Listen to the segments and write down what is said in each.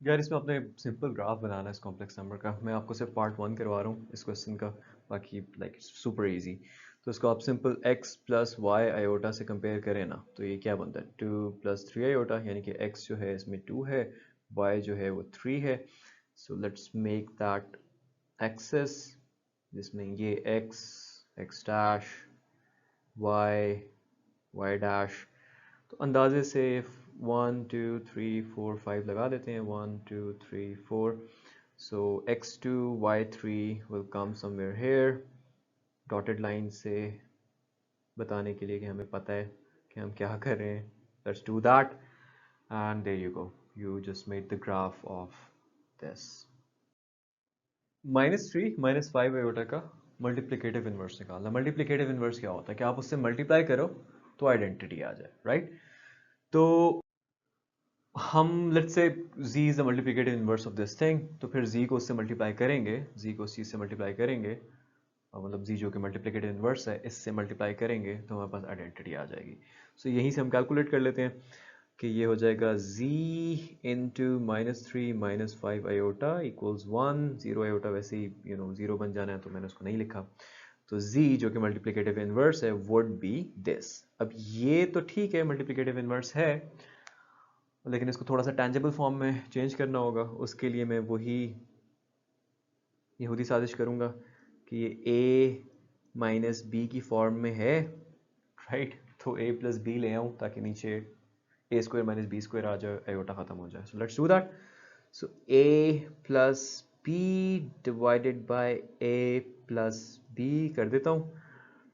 यार इसमें आपने सिंपल ग्राफ बनाना है इस कॉम्प्लेक्स नंबर का। मैं आपको सिर्फ पार्ट 1 करवा रहा हूँ इस क्वेश्चन का, बाकी लाइक सुपर इजी। तो इसको आप simple x plus y iota से कंपेयर करें ना, तो ये क्या बनता है 2 प्लस 3 आयोटा, यानी कि x जो है इसमें 2 है, y जो है वो 3 है। So let's make that axis जिसमें ये x, x dash, y, y dash. तो अंदाजे से 1 2 3 4 5 लगा देते हैं, 1 2 3 4। सो x2 y3 will come somewhere here, dotted line से बताने के लिए कि हमें पता है कि हम क्या कर रहे हैं। Let's do that and there you go, you just made the graph of this. -3 -5 iota का मल्टीप्लिकेटिव इन्वर्स निकालना। मल्टीप्लिकेटिव इन्वर्स क्या होता है कि आप उससे मल्टीप्लाई करो तो आइडेंटिटी आ जाए, राइट? तो हम let's say z is the multiplicative inverse of this thing, तो फिर z को उससे मल्टीप्लाई करेंगे, z को c से मल्टीप्लाई करेंगे, और मतलब z जो कि मल्टीप्लिकेटिव इनवर्स है इससे मल्टीप्लाई करेंगे तो हमारे पास आइडेंटिटी आ जाएगी। सो यहीं से हम कैलकुलेट कर लेते हैं कि ये हो जाएगा z into -3 -5 iota equals 1। 0 iota वैसे ही ज़ीरो बन जाना है तो मैंने उसको नहीं लिखा। तो z जो कि मल्टीप्लिकेटिव इनवर्स है वुड बी दिस। अब ये तो ठीक है मल्टीप्लिकेटिव इनवर्स है, लेकिन इसको थोड़ा सा टैंजेबल फॉर्म में चेंज करना होगा। उसके लिए मैं वही यहूदी साजिश करूँगा कि ये a माइनस बी की फॉर्म में है, राइट? तो a प्लस बी ले आऊँ ताकि नीचे a square minus b square आ जाए, आयोटा ख़त्म हो जाए। So let's do that. So a plus b divided by a plus b कर देता हूँ,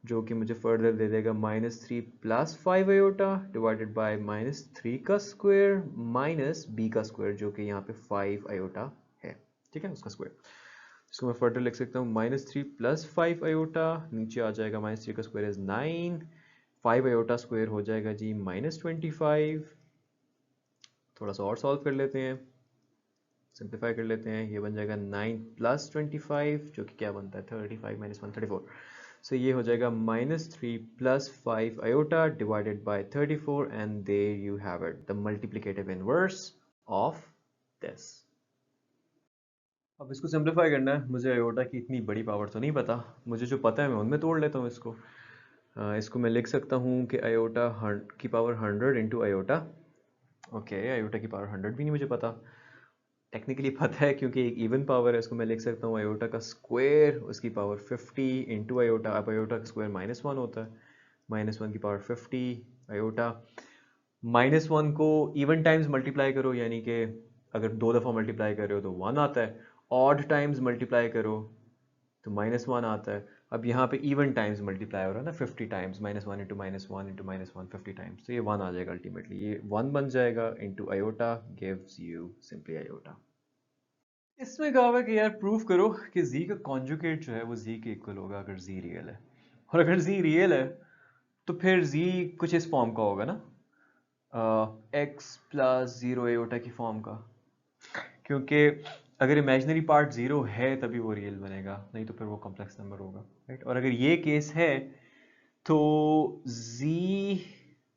जो कि मुझे फर्दर दे देगा -3 प्लस 5 आयोटा डिवाइडेड बाय -3 का स्क्वायर माइनस b का स्क्वायर, जो कि यहाँ पे 5 आयोटा है, ठीक है, उसका स्क्वायर। इसको मैं फर्दर लिख सकता हूँ -3 प्लस 5 आयोटा, नीचे आ जाएगा -3 का स्क्वायर इज 9, 5 आयोटा स्क्वायर हो जाएगा जी -25। थोड़ा सा और सॉल्व कर लेते हैं, सिंप्लीफाई कर लेते हैं। ये बन जाएगा 9 प्लस 25, जो कि क्या बनता है 35 माइनस 1 34। सो ये हो जाएगा -3 plus 5 iota divided by 34, and there you have it, the multiplicative inverse of this. अब इसको सिंप्लीफाई करना है। मुझे आयोटा की इतनी बड़ी पावर तो नहीं पता, मुझे जो पता है मैं उनमें तोड़ लेता हूँ इसको। इसको मैं लिख सकता हूँ कि आयोटा की power 100 into iota. Okay, iota की पावर 100 भी नहीं मुझे पता, टेक्निकली पता है क्योंकि एक इवन पावर है। इसको मैं लिख सकता हूँ आयोटा का स्क्वायर, उसकी पावर 50 इंटू आयोटा। अब आयोटा का स्क्वायर -1 होता है, -1 की पावर 50 आयोटा। -1 को इवन टाइम्स मल्टीप्लाई करो, यानी कि अगर 2 दफ़ा मल्टीप्लाई कर रहे हो तो 1 आता है, ऑड टाइम्स मल्टीप्लाई करो तो -1 आता है। अब यहाँ पे इवन टाइम्स मल्टीप्लाई हो रहा है ना, 50 टाइम्स, -1 इंटू -1 इंटू -1 50 टाइम्स, तो ये 1 आ जाएगा अल्टीमेटली। ये 1 बन जाएगा into iota gives you simply iota. इसमें कहा हुआ है कि यार प्रूफ करो कि z का कॉन्जुगेट जो है वो z के इक्वल होगा अगर z रियल है। और अगर z रियल है तो फिर z कुछ इस फॉर्म का होगा ना, x प्लस 0 एओटा की फॉर्म का, क्योंकि अगर इमेजिनरी पार्ट 0 है तभी वो रियल बनेगा, नहीं तो फिर वो कॉम्प्लेक्स नंबर होगा, राइट? और अगर ये केस है तो z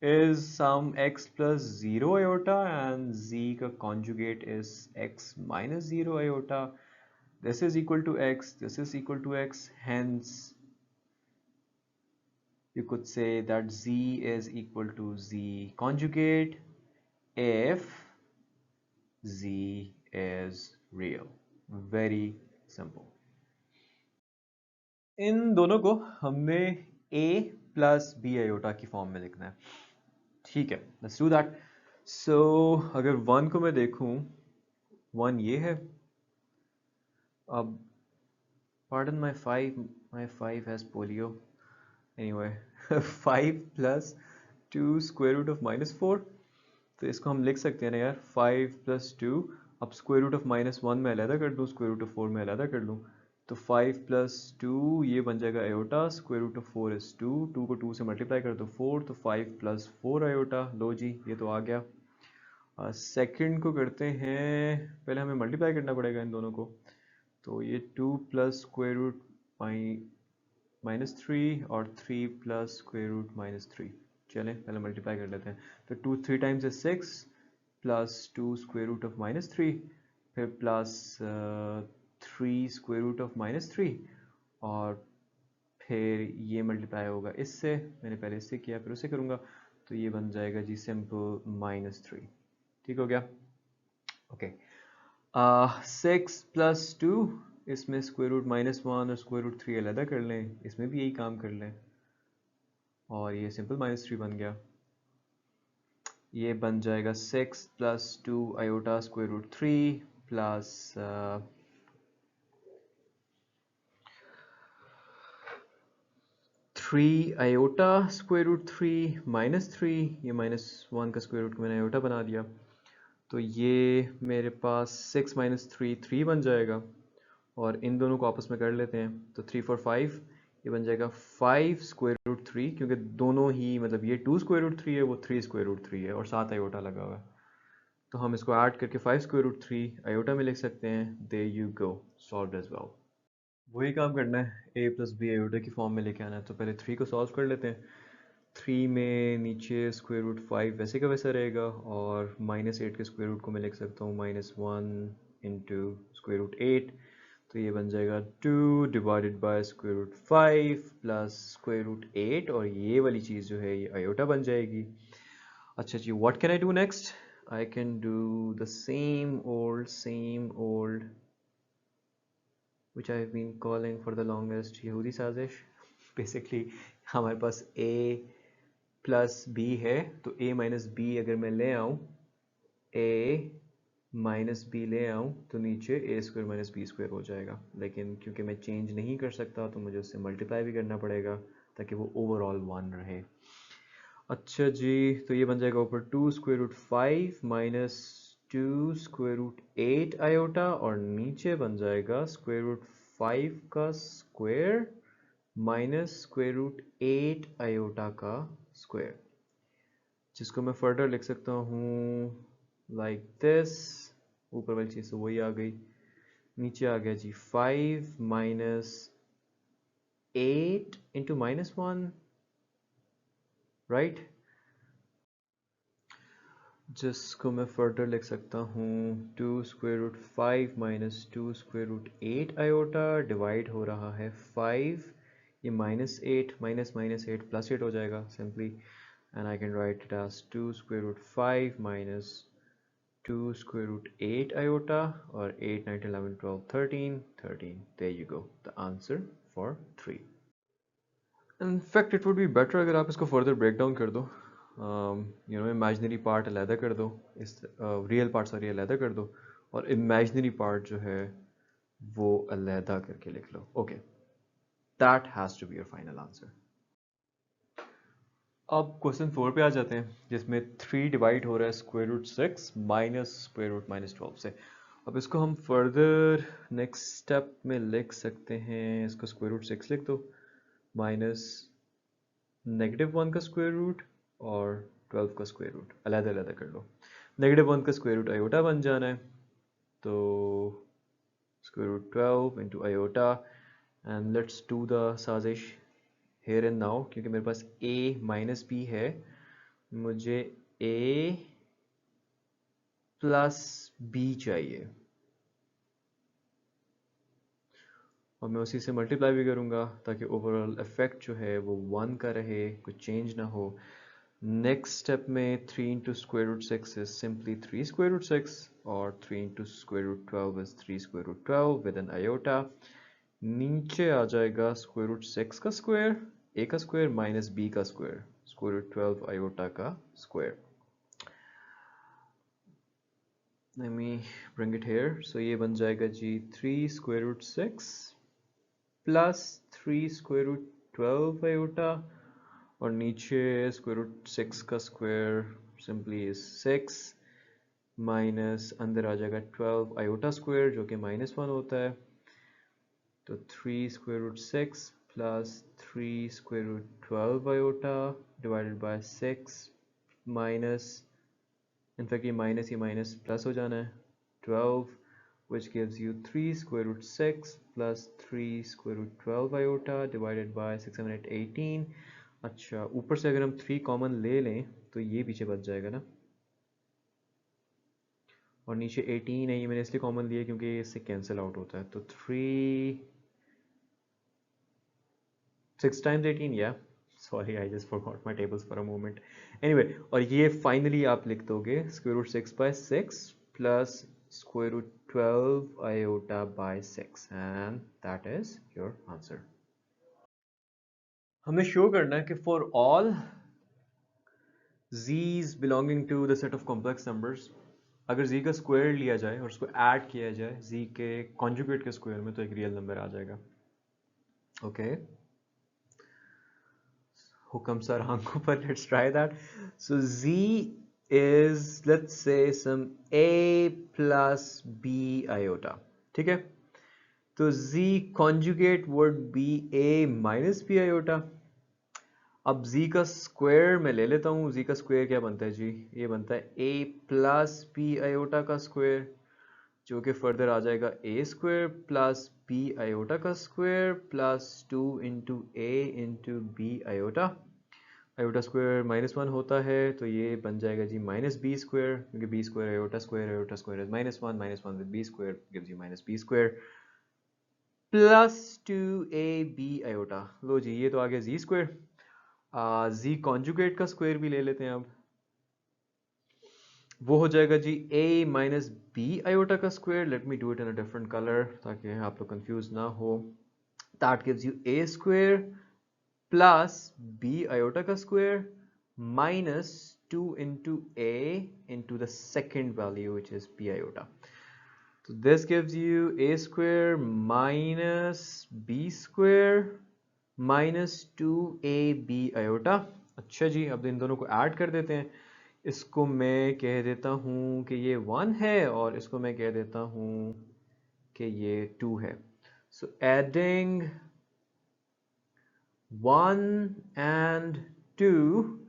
is some x plus 0 iota and z का conjugate is x minus 0 iota. This is equal to x, this is equal to x, hence you could say that z is equal to z conjugate if z is real. Very simple. इन दोनों को हमने a plus b iota की form में लिखना है, ठीक है? Let's do that. सो अगर 1 को मैं देखूं, 1 ये है। अब pardon my 5 has polio anyway 5 plus 2 square root of -4, तो इसको हम लिख सकते हैं ना यार 5 प्लस 2। अब स्क्वायर रूट ऑफ -1 में अलहदा कर दूँ, स्क्वायर रूट ऑफ 4 में अलहदा कर लूँ, तो 5 प्लस 2 ये बन जाएगा iota, square root of 4 is 2, 2 को 2 से मल्टीप्लाई कर दो 4, तो 5 प्लस 4 आयोटा। लो जी, ये तो आ गया। सेकंड को करते हैं, पहले हमें मल्टीप्लाई करना पड़ेगा इन दोनों को, तो ये 2 प्लस स्क्वायर रूट -3 और 3 प्लस स्क्वायर रूट -3। चलें पहले मल्टीप्लाई कर लेते हैं। तो 2 3 times is 6 plus 2 square root of -3, फिर प्लस 3 स्क्वायर रूट ऑफ -3 और फिर ये मल्टीप्लाई होगा इससे, मैंने पहले इससे किया फिर उससे करूँगा, तो ये बन जाएगा जी सिंपल -3। ठीक हो गया। ओके 6 + 2, इसमें स्क्वायर रूट -1 और स्क्वायर रूट 3 अलग कर लें, इसमें भी यही काम कर लें और ये सिंपल -3 बन गया। ये बन जाएगा 6 + 2 iota square root 3 plus 3 iota square root 3 -3, ये -1 का स्क्वायर रूट मैंने आयोटा बना दिया, तो ये मेरे पास 6 - 3 3 बन जाएगा और इन दोनों को आपस में कर लेते हैं, तो 3 4 5, ये बन जाएगा 5 स्क्वायर रूट 3, क्योंकि दोनों ही मतलब ये 2 स्क्वायर रूट 3 है, वो 3 स्क्वायर रूट 3 है और साथ आयोटा लगा हुआ है, तो हम इसको ऐड करके 5 स्क्वायर रूट 3 आयोटा में लिख सकते हैं। There you go, solved as well. वही काम करना है, a + b आयोटा की फॉर्म में लेके आना है, तो पहले 3 को सॉल्व कर लेते हैं। 3 में नीचे स्क्वायर रूट 5 वैसे का वैसा रहेगा और -8 के स्क्वायर रूट को मैं लिख सकता हूँ -1 इंटू स्क्वायर रूट 8, तो ये बन जाएगा 2 divided by square root 5 plus square root 8, और ये वाली चीज़ जो है ये आयोटा बन जाएगी। अच्छा जी, what can I do next? I can do the same old which I have been calling for the longest यहूदी साजिश। बेसिकली हमारे पास a + b है, तो a - b अगर मैं ले आऊँ, a - b ले आऊँ, तो नीचे a² - b² हो जाएगा, लेकिन क्योंकि मैं चेंज नहीं कर सकता तो मुझे उससे मल्टीप्लाई भी करना पड़ेगा ताकि वो ओवरऑल 1 रहे। अच्छा जी, तो ये बन जाएगा ऊपर 2 square root 5 minus 2 square root 8 iota, और नीचे बन जाएगा स्क्वायर रूट 5 का square minus square root 8 iota का स्क्वायर, जिसको मैं फर्दर लिख सकता हूँ लाइक दिस। ऊपर वाली चीज़ तो वही आ गई, नीचे आ गया जी 5 माइनस 8 इंटू -1, राइट, जिसको मैं फर्दर लिख सकता हूँ 2 square root 5 minus 2 square root 8 iota divide हो रहा है 5, ये -8 माइनस -8 प्लस 8 हो जाएगा simply, and I can write it as 2 square root 5 minus 2 square root 8 iota, और 8 9 11 12 13 13, there you go the answer for 3। In fact, it would be better अगर आप इसको further break down कर दो, imaginary part अलहदा कर दो, इस real part सारी अलहदा कर दो, और imaginary part जो है वो अलहदा करके लिख लो। Okay, that has to be your final answer. अब क्वेश्चन 4 पे आ जाते हैं, जिसमें 3 डिवाइड हो रहा है square root 6 minus square root -12 से। अब इसको हम फर्दर नेक्स्ट स्टेप में लिख सकते हैं, इसको स्क्वायर रूट 6 लिख दो माइनस -1 का स्क्वायर रूट और 12 का स्क्वायर रूट अलग अलग कर लो। -1 का स्क्वायर रूट आयोटा बन जाना है, तो square root 12 into iota, and let's do the साजिश हेयर एंड नाउ, क्योंकि मेरे पास a - b है, मुझे a + b चाहिए, और मैं उसी से मल्टीप्लाई भी करूँगा ताकि ओवरऑल इफेक्ट जो है वो 1 का रहे, कुछ चेंज ना हो। नेक्स्ट स्टेप में 3 into square root 6 is simply 3 square root 6, और 3 into square root 12 is 3 square root 12 with an iota. नीचे आ जाएगा स्क्वायर रूट 6 का स्क्वायर, a का स्क्वायर माइनस b का स्क्वायर, स्क्वायर रूट 12 आयोटा का square. Let me bring it here. So ये बन जाएगा जी 3 square root 6 plus 3 square root 12 iota, और नीचे स्क्वायर रूट 6 का स्क्वायर सिंपली इज 6 माइनस अंदर आ जाएगा 12 आयोटा स्क्वायर जो कि -1 होता है, तो 3 square root 6 plus 3 square root 12 iota divided by 6 minus, in fact ये माइनस प्लस हो जाना है 12, which gives you 3 square root 6 plus 3 square root 12 iota divided by 6 7 8 18। अच्छा, ऊपर से अगर हम 3 कॉमन ले लें तो ये पीछे बच जाएगा ना, और नीचे 18 है, ये मैंने इसलिए कॉमन लिया क्योंकि ये इससे कैंसिल आउट होता है। तो 6 times 18, या sorry I just forgot my tables for a moment. Anyway, और ये फाइनली आप लिख दोगे √6/6 plus √12 iota by 6, and that is your answer. हमें शो करना है कि for all z's belonging to the set of complex numbers, अगर z का स्क्वायर लिया जाए और उसको ऐड किया जाए z के कॉन्जुगेट के स्क्वायर में, तो एक रियल नंबर आ जाएगा। ओके, हुक्म सर आंखों पर, let's try that. So z is, let's say, some a plus b iota, ठीक है? तो z conjugate would be a minus b iota। अब z का स्क्वायर मैं ले लेता हूँ। z का स्क्वायर क्या बनता है जी? ये बनता है a प्लस बी आयोटा का स्क्वायर, जो कि फर्दर आ जाएगा a square plus b iota का square plus 2 into a into b iota. Iota square -1 होता है, तो ये बन जाएगा जी माइनस बी स्क्वायर, क्योंकि b square iota square is -1 with b square gives you minus b square plus 2ab iota. लो जी, ये तो आ गया जी स्क्वायर। z कॉन्जुगेट का स्क्वायर भी ले लेते हैं अब। वो हो जाएगा जी a माइनस बी आयोटा का square. Let me do it in a different colour ताकि आप लोग कंफ्यूज ना हो। That gives you a square plus b iota का square minus 2 into a into the second value which is b iota. तो this gives you a square minus b square minus 2ab iota. अच्छा जी, अब इन दोनों को add कर देते हैं। इसको मैं कह देता हूँ कि ये 1 है और इसको मैं कह देता हूँ कि ये 2 है। So adding 1 and 2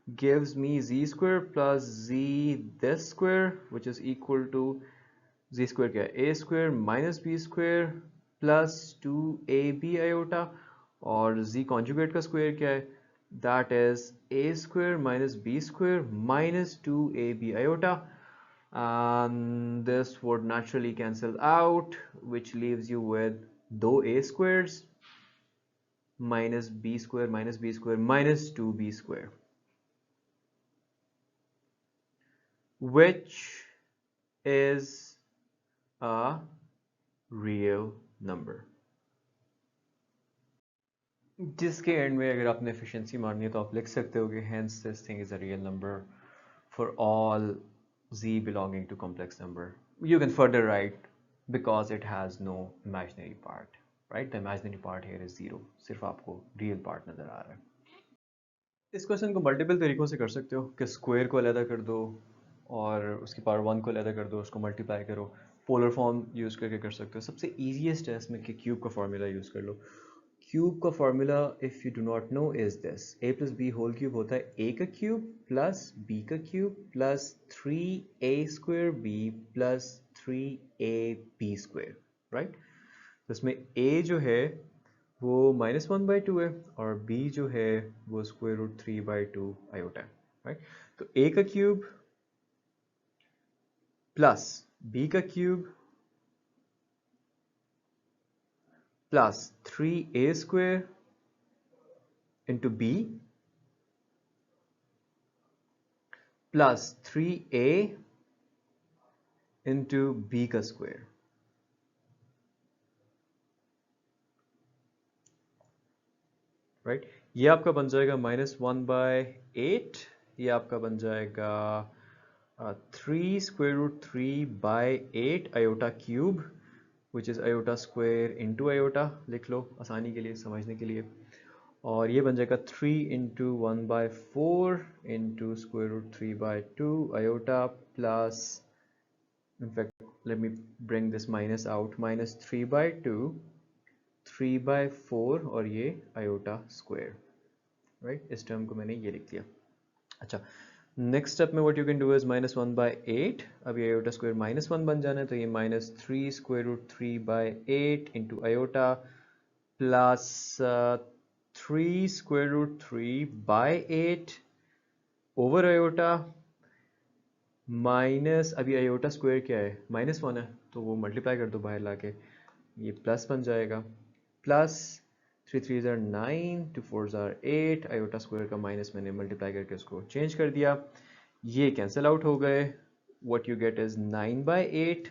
gives me z square plus z this square which is equal to z square क्या है? a square minus b square plus 2ab iota, और z conjugate का square क्या है? That is a square minus b square minus 2ab iota, and this would naturally cancel out, which leaves you with दो a squares minus b square minus b square minus 2b square, which is a real number। जिसके and में अगर आपने efficiency मारनी है तो आप लिख सकते हो कि hence this thing is a real number for all z belonging to complex number। You can further write because it has no imaginary part, right? The imaginary part here is 0, सिर्फ आपको real part नज़र आ रहा है। इस question को multiple तरीक़ों से कर सकते हो कि स्क्वायर को अलग कर दो और उसकी पावर 1 को अलग कर दो, उसको मल्टीप्लाई करो। पोलर फॉर्म यूज़ करके कर सकते हो। सबसे ईजीएस्ट है इसमें कि क्यूब का फार्मूला यूज़ कर लो। क्यूब का formula if you do not know is this, a plus b whole cube होता है a का क्यूब प्लस b का cube plus 3a square b plus 3ab square, right? तो इसमें a जो है वो -1/2 है और b जो है वो √3/2 आयोटा है, राइट? तो a का क्यूब प्लस b का cube plus 3a square into b plus 3a into b का स्क्वायर, राइट? ये आपका बन जाएगा -1/8। ये आपका बन जाएगा 3√3/8 iota cube which is iota square into iota, लिख लो आसानी के लिए समझने के लिए। और ये बन जाएगा 3 into 1/4 into √3/2 iota plus, in fact let me bring this minus out, -3/2 3/4 और ये आयोटा स्क्वायर, राइट? इस टर्म को मैंने ये लिख दिया। अच्छा, नेक्स्ट स्टेप में what you can do is -1/8। अब ये आयोटा स्क्वायर -1 बन जाना है, तो ये -3√3/8 into iota plus 3√3/8 over iota minus, अभी आयोटा स्क्वायर क्या है, -1 है, तो वो मल्टीप्लाई कर दो बाहर लाके, ये प्लस बन जाएगा, प्लस 3 3 ज़ार 9, 2 4 ज़ार 8, आयोटा स्क्वायर का माइनस मैंने मल्टीप्लाई करके उसको चेंज कर दिया, ये कैंसिल आउट हो गए, what you get is 9/8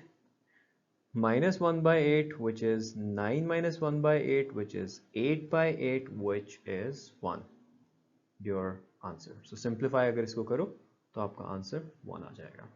minus 1/8, which is 9 minus 1/8, which is 8/8, which is 1, your answer. So simplify अगर इसको करो तो आपका आंसर 1 आ जाएगा.